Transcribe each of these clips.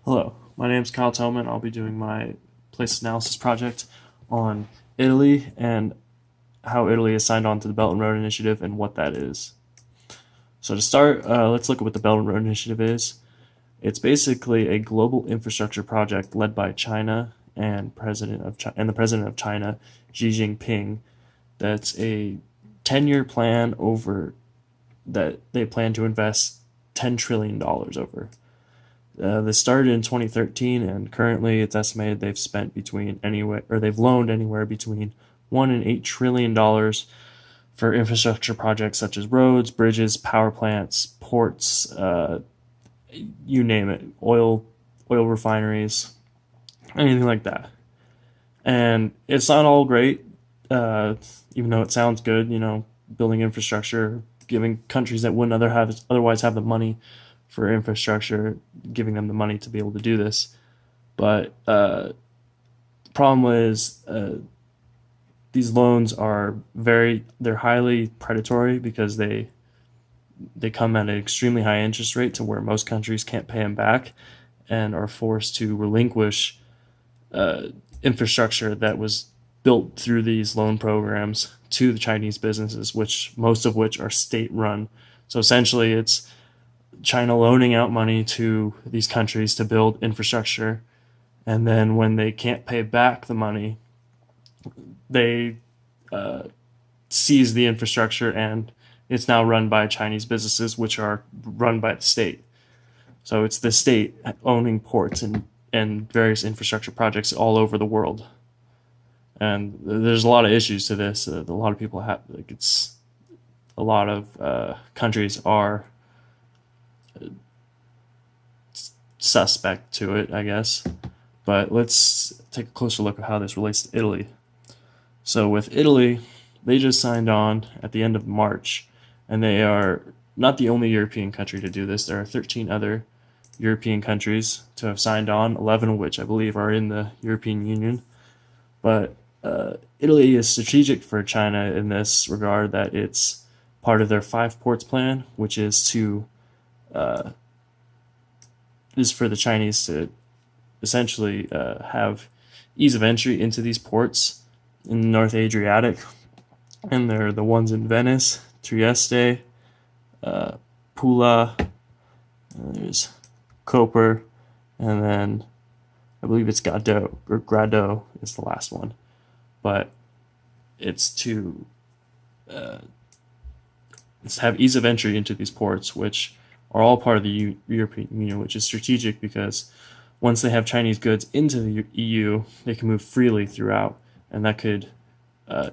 Hello, my name is Kyle Tillman. I'll be doing my place analysis project on Italy and how Italy is signed on to the Belt and Road Initiative and what that is. So to start, let's look at what the Belt and Road Initiative is. It's basically a global infrastructure project led by China and the president of China, Xi Jinping. That's a 10-year plan over that they plan to invest $10 trillion over. This started in 2013, and currently it's estimated they've loaned anywhere between $1 and $8 trillion for infrastructure projects such as roads, bridges, power plants, ports, you name it, oil refineries, anything like that. And it's not all great, even though it sounds good. Building infrastructure, giving countries that wouldn't otherwise have the money for infrastructure, giving them the money to be able to do this. But the problem is these loans they're highly predatory because they come at an extremely high interest rate to where most countries can't pay them back and are forced to relinquish infrastructure that was built through these loan programs to the Chinese businesses, most of which are state run. So essentially, it's China loaning out money to these countries to build infrastructure, and then when they can't pay back the money, they seize the infrastructure, and it's now run by Chinese businesses, which are run by the state. So it's the state owning ports and various infrastructure projects all over the world. And there's a lot of issues to this. A lot of people a lot of countries are suspect to it, I guess. But let's take a closer look at how this relates to Italy. So with Italy, they just signed on at the end of March, and they are not the only European country to do this. There are 13 other European countries to have signed on, 11 of which I believe are in the European Union. But Italy is strategic for China in this regard that it's part of their 5 ports plan, which is for the Chinese to essentially have ease of entry into these ports in the North Adriatic. And they're the ones in Venice, Trieste, Pula, there's Koper, and then I believe it's Grado is the last one. But it's to have ease of entry into these ports, which are all part of the European Union, which is strategic because once they have Chinese goods into the EU, they can move freely throughout, and that could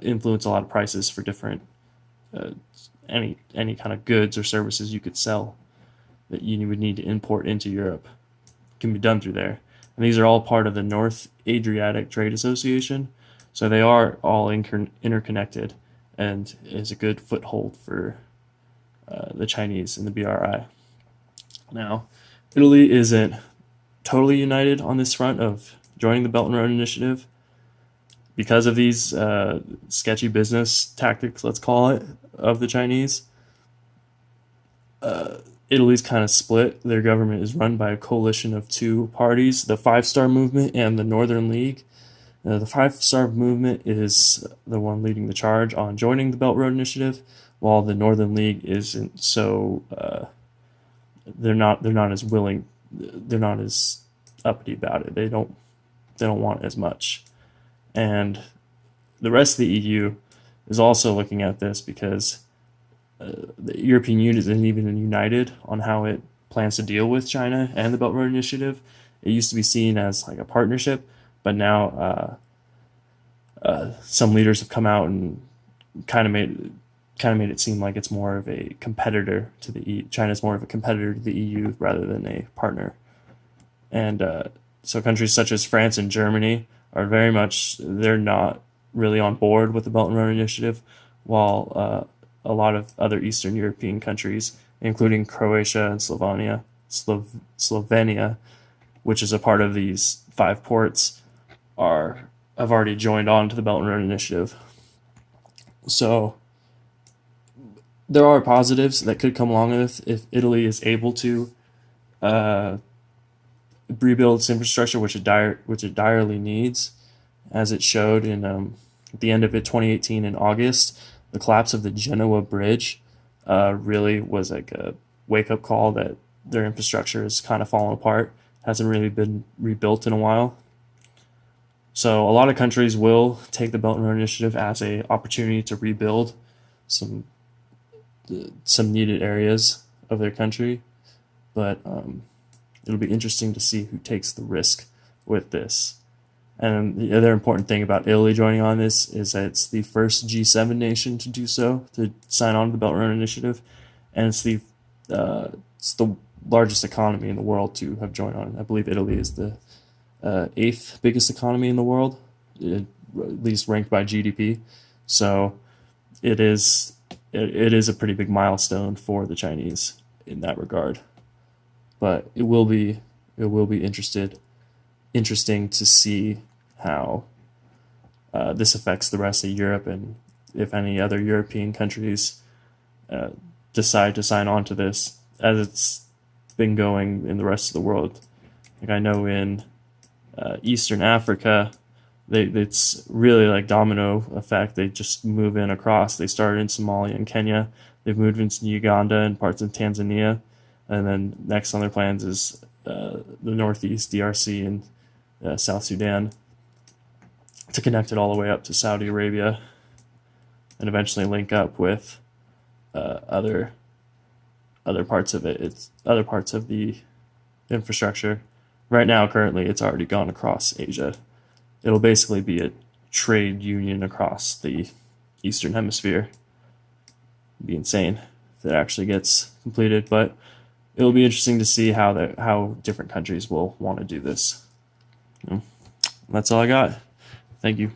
influence a lot of prices for different any kind of goods or services you could sell that you would need to import into Europe. It can be done through there, and these are all part of the North Adriatic Trade Association, so they are all interconnected, and is a good foothold for the Chinese in the BRI. Now, Italy isn't totally united on this front of joining the Belt and Road Initiative because of these sketchy business tactics, let's call it, of the Chinese. Italy's kind of split. Their government is run by a coalition of 2 parties, the Five Star Movement and the Northern League. The Five Star Movement is the one leading the charge on joining the Belt Road Initiative, while the Northern League isn't so they're not as willing, they're not as uppity about it. They don't want as much. And the rest of the EU is also looking at this because the European Union isn't even united on how it plans to deal with China and the Belt Road Initiative. It used to be seen as like a partnership, but now some leaders have come out and kind of made it seem like it's more of a competitor to the EU. China's more of a competitor to the EU rather than a partner. And so countries such as France and Germany are they're not really on board with the Belt and Road Initiative, while a lot of other Eastern European countries, including Croatia and Slovenia, which is a part of these 5 ports, have already joined on to the Belt and Road Initiative. So there are positives that could come along with if Italy is able to rebuild its infrastructure, which it direly needs, as it showed in at the end of 2018 in August. The collapse of the Genoa Bridge really was like a wake-up call that their infrastructure is kind of falling apart, hasn't really been rebuilt in a while. So a lot of countries will take the Belt and Road Initiative as an opportunity to rebuild some needed areas of their country, but it'll be interesting to see who takes the risk with this. And the other important thing about Italy joining on this is that it's the first G7 nation to do so, to sign on to the Belt and Road Initiative, and it's the largest economy in the world to have joined on. I believe Italy is the 8th biggest economy in the world, at least ranked by GDP. So it is a pretty big milestone for the Chinese in that regard. But it will be interesting to see how this affects the rest of Europe, and if any other European countries decide to sign on to this, as it's been going in the rest of the world. Like I know in Eastern Africa, it's really like domino effect. They just move in across. They started in Somalia and Kenya. They've moved into Uganda and parts of Tanzania. And then next on their plans is the Northeast, DRC, and South Sudan, to connect it all the way up to Saudi Arabia, and eventually link up with other parts of it. It's other parts of the infrastructure. Right now, currently, it's already gone across Asia. It'll basically be a trade union across the Eastern Hemisphere. It'd be insane if it actually gets completed, but it'll be interesting to see how different countries will want to do this. That's all I got. Thank you.